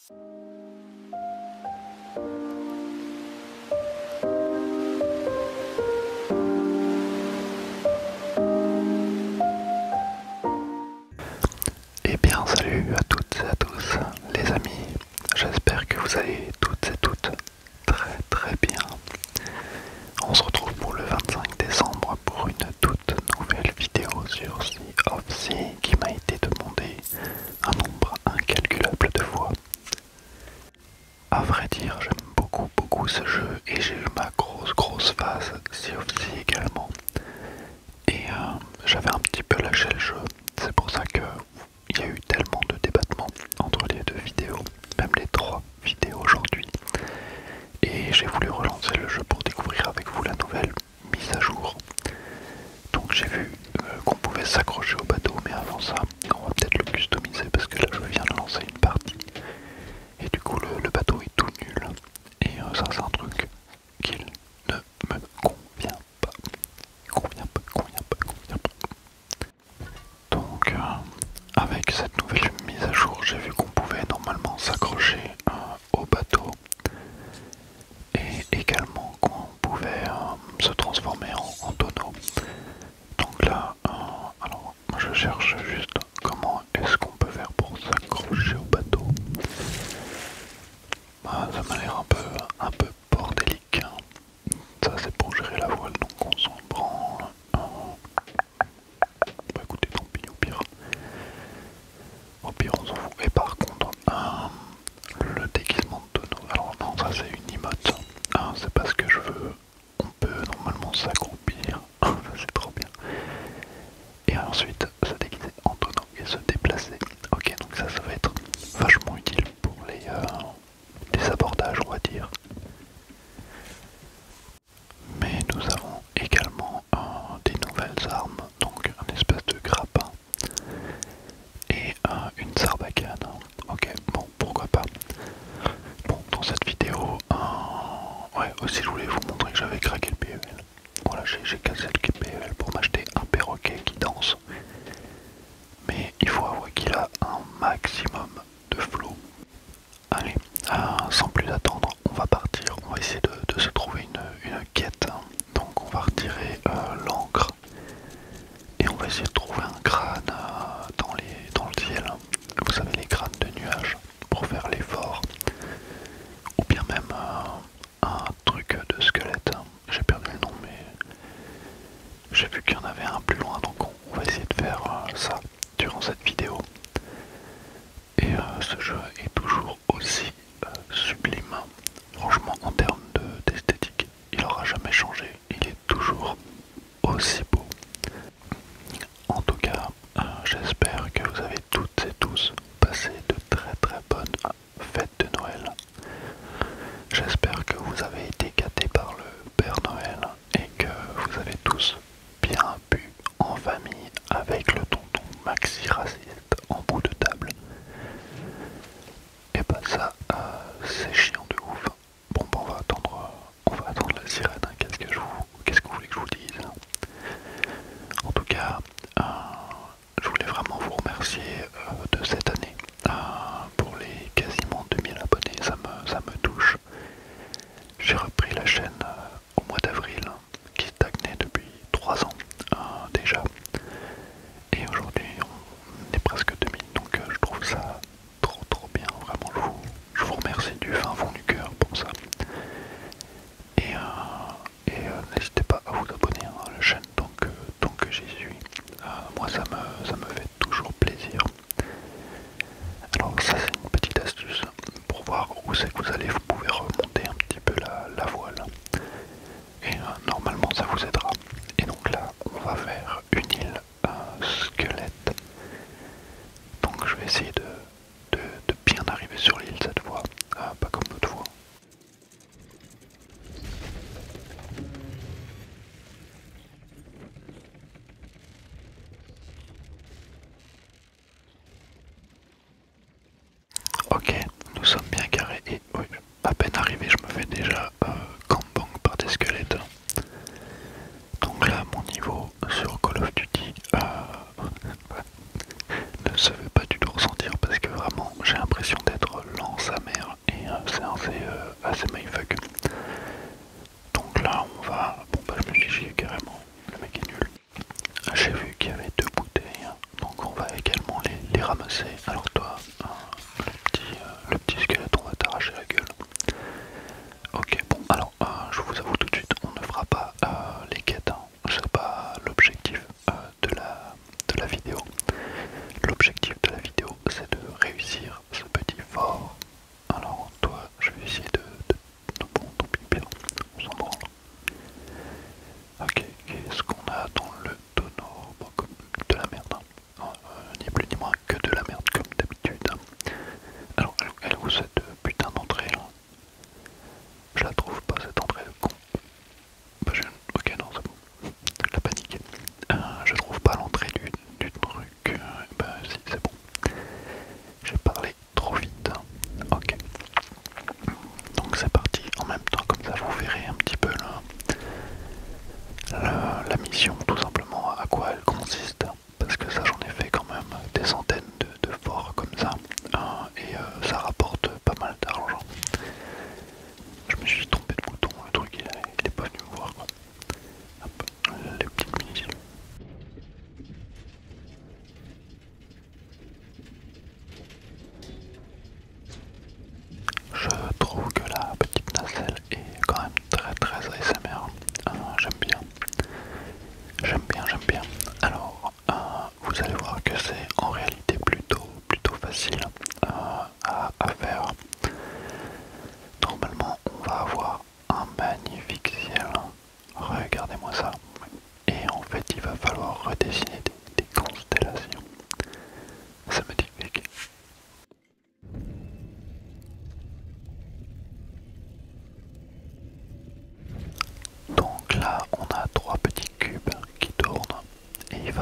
Eh bien, salut à toutes et à tous, les amis. J'espère que vous allez toutes et toutes très très bien. On se retrouve pour le 25 décembre pour une toute nouvelle vidéo sur Sea of Thieves qui m'a été demandée un nombre incalculable de fois. À vrai dire, j'aime beaucoup ce jeu et j'ai eu ma grosse phase Sea of Thieves également. Et j'avais un petit peu lâché le jeu. C'est pour ça que il y a eu tellement de débattements entre les deux vidéos, même les trois vidéos aujourd'hui. Et j'ai voulu relancer le jeu pour découvrir avec vous la nouvelle mise à jour. Donc j'ai vu qu'on pouvait s'accrocher au bateau, mais avant ça, on va peut-être le customiser parce que là je viens de lancer une partie. Et du coup le bateau est tout nul. Et ça c'est un truc qui ne me convient pas. Convient pas. Donc avec cette nouvelle mise à jour, j'ai vu qu'on pouvait normalement s'accrocher au bateau et également qu'on pouvait se transformer en tonneau. Donc là, alors je cherche juste comment est-ce qu'on peut faire pour s'accrocher au bateau. Ça m'a l'air un peu bordélique. Ça c'est pour gérer la voile, donc on s'en branle. Bah écoutez, tant pis, au pire on s'en fout. Et par contre, le déguisement de tonneau, alors non, ça c'est une emote. C'est pas ce que je veux. On peut normalement s'accroupir. C'est trop bien. Et ensuite se déguiser en tonneau et se déplacer. Ok, donc ça va être vachement utile pour les abordages, on va dire. Mais nous avons également des nouvelles armes, donc un espèce de grappin et une sarbacane. Ok, bon, pourquoi pas. Bon, dans cette vidéo, ouais, aussi je voulais vous montrer que j'avais craqué le PEL. Voilà, j'ai cassé le PEL pour m'acheter un perroquet qui danse. Mais il faut avouer qu'il a un maximum de flow. Allez, sans plus attendre, on va partir. On va essayer de se trouver une quête. Donc on va retirer l'encre et on va essayer de trouver un crâne dans le ciel. Vous savez, les crânes de nuages pour faire l'effort. Ou bien même un truc de squelette. J'ai perdu le nom, mais j'ai vu qu'il y en avait un plus loin. Donc on va essayer de faire ça durant cette vidéo. Et ce jeu est toujours aussi sublime. Franchement, en termes d'esthétique, il n'aura jamais changé. Il est toujours aussi beau. En tout cas, j'espère que vous avez toutes et tous passé de très bonnes fêtes de Noël. J'espère que vous avez été gâtés par le Père Noël et que vous avez tous bien bu en famille avec le tonton Maxi Raciste en bout de table. Et bah ça, c'est chiant de ouf. Bon, bah on va attendre la sirène. Qu'est-ce que vous voulez que je vous dise? En tout cas, je voulais vraiment vous remercier de cette année pour les quasiment 2000 abonnés. Ça me touche. J'ai repris la chaîne au mois d'avril, qui stagnait depuis 3 ans déjà. Et aujourd'hui, on est presque 2000, donc je trouve ça trop bien. Vraiment, je vous remercie du fin fond du cœur pour ça. Et, n'hésitez pas à vous abonner à la chaîne tant que j'y suis. Moi, ça me fait toujours plaisir. Alors ça, c'est une petite astuce pour voir où c'est que vous allez. Vous pouvez remonter un petit peu la voile. Et normalement, ça vous aidera. Et donc là, on va faire une île squelette. Donc je vais essayer de bien arriver sur l'île cette fois, pas comme l'autre fois. Ok, nous sommes bien carrés et oui, à peine arrivé, je me fais déjà gangbang par des squelettes. Donc là, mon niveau sur Call of Duty ne se fait pas du tout ressentir parce que vraiment j'ai l'impression d'être lent, ça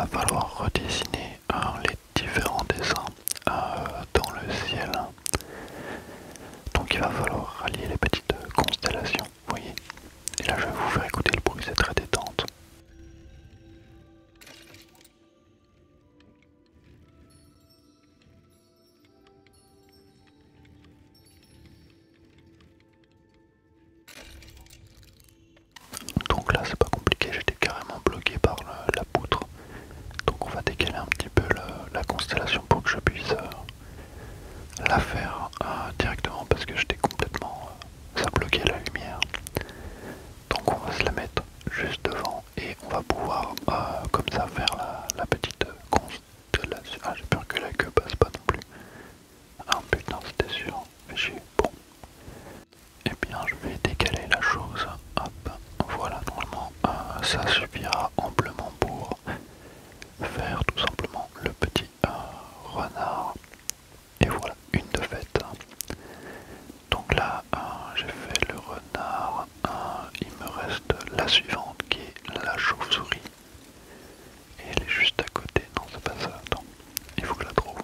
va falloir redessiner les différents dessins dans le ciel. Donc il va falloir rallier les petites constellations, vous voyez. Et là je vais vous faire écouter le bruit, c'est très détente. Donc là c'est pas compliqué, j'étais carrément bloqué par la poutre. Donc on va décaler un petit peu la constellation pour que je puisse la faire directement parce que j'étais complètement... ça bloquait la lumière. Donc on va se la mettre juste devant et on va pouvoir comme ça faire la petite constellation. Ah j'ai peur que la queue passe pas non plus. Ah putain c'était sûr, mais bon. Et bien je vais décaler la chose. Hop, voilà normalement ça suffira amplement pour faire tout simplement le petit renard. Et voilà, une de faite. Donc là, j'ai fait le renard. Il me reste la suivante qui est la chauve-souris. Et elle est juste à côté. Non, c'est pas ça. Attends, il faut que je la trouve.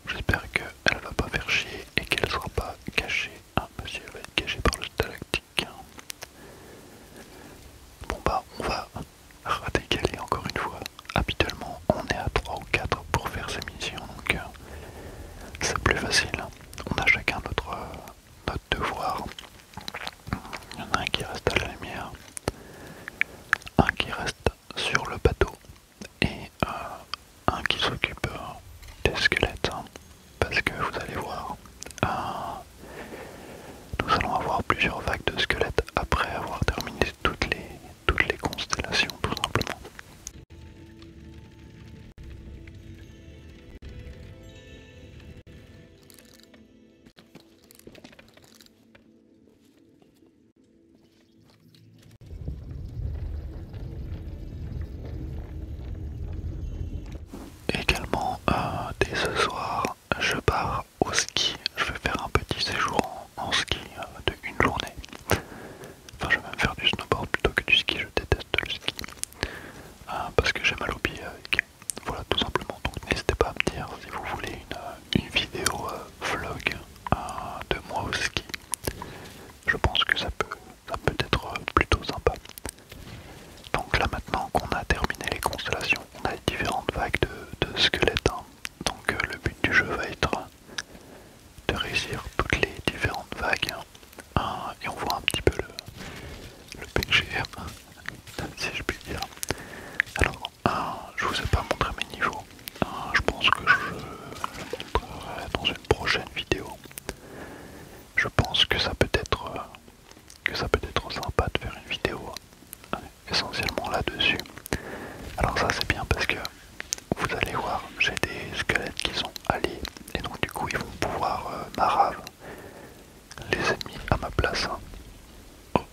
J'espère qu'elle va pas faire chier et qu'elle sera pas cachée. Ah, parce qu'elle va être cachée par le stalactique. Bon bah, on va redécaler encore une fois. Habituellement, on est à 3 ou 4 pour faire ces missions. Donc, c'est plus facile. On a chacun notre devoir. Il y en a un qui reste à la lumière, un qui reste sur le bateau et un qui s'occupe des squelettes. Parce que vous allez voir, nous allons avoir plusieurs vagues de squelettes après avoir terminé toutes les constellations tout simplement. Également, dès ce soir, je pars au ski. Je vais faire un petit séjour en ski de une journée. Enfin, je vais même faire du snowboard plutôt que du ski. Je déteste le ski parce que j'ai mal aux pieds avec. Voilà, tout simplement. Donc, n'hésitez pas à me dire si vous voulez une vidéo vlog de moi au ski. Je pense que ça peut être plutôt sympa. Donc là maintenant qu'on a terminé les constellations, on a les différentes vagues de squelettes. Donc le but du jeu va être de réussir toutes les différentes vagues. Et on voit un petit peu le PGM, si je puis dire. Alors, je vous ai pas montré mes niveaux. Je pense que je le montrerai dans une prochaine vidéo. Je pense que ça peut être sympa de faire une vidéo essentiellement là-dessus. Alors ça c'est bien parce que vous allez voir, j'ai des squelettes qui sont alliés et donc du coup ils vont pouvoir marave les ennemis à ma place. Donc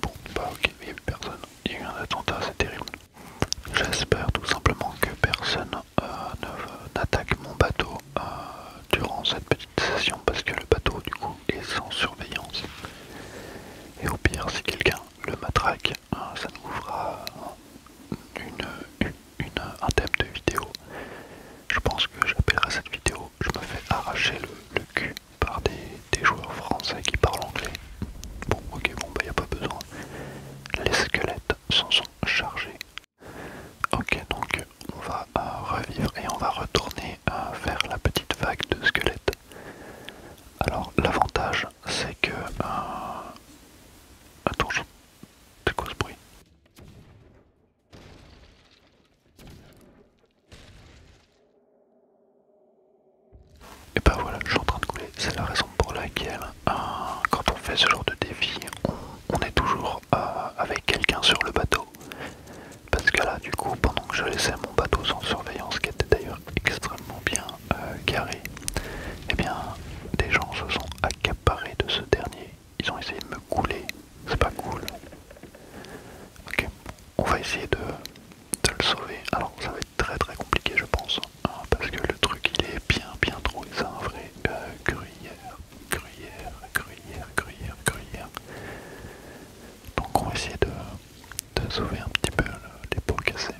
bon bah ok, il n'y a eu personne, il y a eu un attentat, c'est terrible. J'espère tout simplement que personne n'attaque mon bateau durant cette petite session parce que le bateau du coup est sans surveillance. Et au pire, si quelqu'un le matraque, ça nous fera un thème de vidéo. Je pense que j'appellerai cette vidéo "Je me fais arracher le cul par des joueurs français qui parlent anglais". Bon, ok, bon, bah y a pas besoin. Les squelettes s'en sont chargés. Ok, donc on va revivre et on va retourner vers la petite vague de squelettes. Alors, l'avantage, c'est que... Attends, c'est quoi ce bruit? Et bah voilà, je suis en train de couler. C'est la raison pour laquelle, quand on fait ce genre de défi, on est toujours avec quelqu'un sur le bateau. Parce que là, du coup, pendant que je laissais mon bateau sans surveillance, qui était d'ailleurs extrêmement bien garé, eh bien, des gens se sont accaparés de ce dernier. Ils ont essayé de me couler. C'est pas cool. Ok, on va essayer de le sauver. Alors, ça va être très très compliqué, je pense. Parce que le truc, il est bien trop. C'est un vrai gruyère. Donc, on va essayer de sauver un petit peu les pots cassés.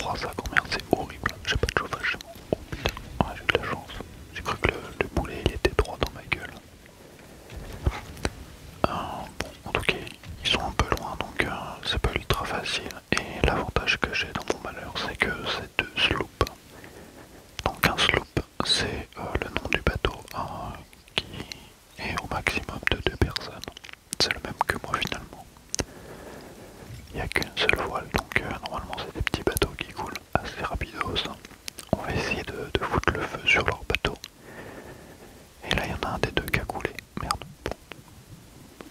froid ça quand même, c'est horrible. J'ai pas de chauffage chez moi. Oh putain, ouais, j'ai eu de la chance. J'ai cru que le boulet il était droit dans ma gueule. Bon, en tout cas, ils sont un peu loin donc c'est pas ultra facile. Et l'avantage que j'ai dans mon malheur, c'est que c'est 2 sloops. Donc un sloop, c'est le nom du bateau qui est au maximum de 2 personnes. C'est le même que moi finalement. Il n'y a qu'une seule voile, donc normalement c'est des petits bateaux qui coulent assez rapidos. On va essayer de foutre le feu sur leur bateau. Et là il y en a un des deux qui a coulé. Merde. Bon.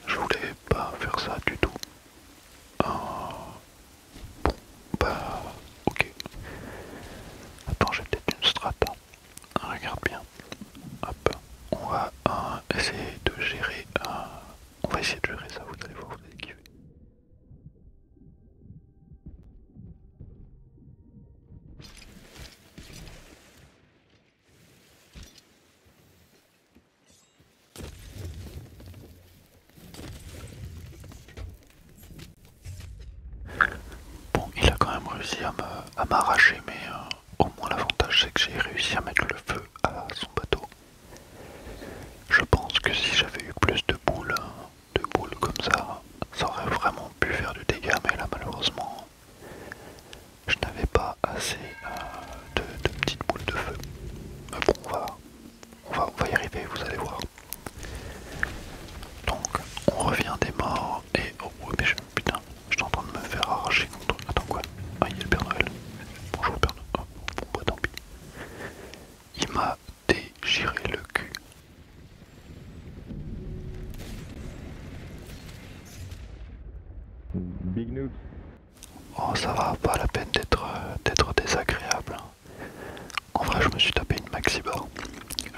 Je voulais pas faire ça du tout. Bon, bah ok. Attends, j'ai peut-être une strat. Regarde bien. Hop. On va essayer de gérer. On va essayer de gérer ça, vous allez voir, vous allez kiffer. Bon, il a quand même réussi à m'arracher, mais au moins l'avantage c'est que j'ai réussi à mettre le feu à son bateau. Je pense que si j'avais eu plus de boules comme ça aurait vraiment pu faire du dégât, mais là malheureusement, je n'avais pas assez de petites boules de feu. Mais bon, on va y arriver, vous allez voir. Donc, on revient des morts et oh mais putain, je suis en train de me faire arracher contre. Attends quoi? Ah, il y a le Père Noël. Bonjour Père Noël. Oh, bon bah tant pis. Il m'a déchiré le cul. Big noob. Oh ça va, pas la peine d'être désagréable. En vrai je me suis tapé une maxi bar.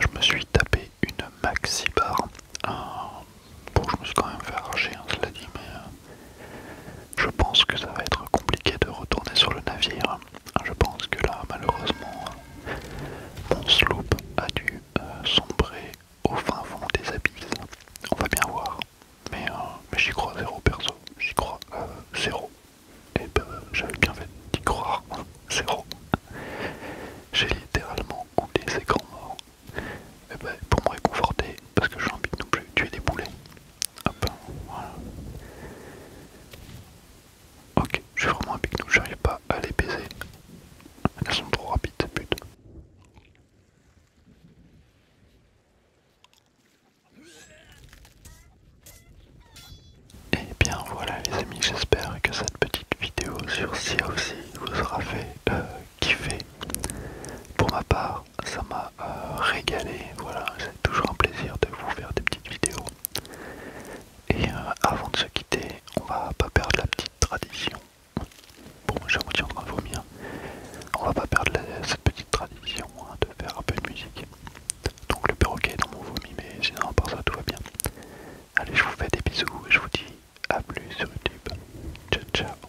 Je me suis tapé une maxi bar. Bon je me suis quand même fait arracher, hein, cela dit, mais je pense que ça va être compliqué de retourner sur le navire. Je pense que là malheureusement mon sloop a dû sombrer au fin fond des abysses. On va bien voir. Mais j'y crois zéro perso. J'y crois zéro. Et ben j'avais bien fait d'y croire. Zéro. J'ai littéralement oublié ces grands morts. Et ben pour me réconforter, parce que j'ai envie de non plus tuer des poulets. Hop, voilà. Ok, je suis vraiment un big noob, j'arrive pas à les baiser. Elles sont trop rapides ces putes. Et bien voilà les amis, j'espère que cette petite vidéo sur Sea of Thieves vous aura fait kiffer. Pour ma part, ça m'a régalé, voilà, c'est toujours un plaisir de vous faire des petites vidéos. Et avant de se quitter, on va pas perdre la petite tradition. Bon, j'ai moitié en train de vomir. On va pas perdre cette petite tradition hein, de faire un peu de musique. Donc le perroquet est dans mon vomi, mais sinon à part ça tout va bien. Allez, je vous fais des bisous et je vous dis à plus sur YouTube. Ciao ciao.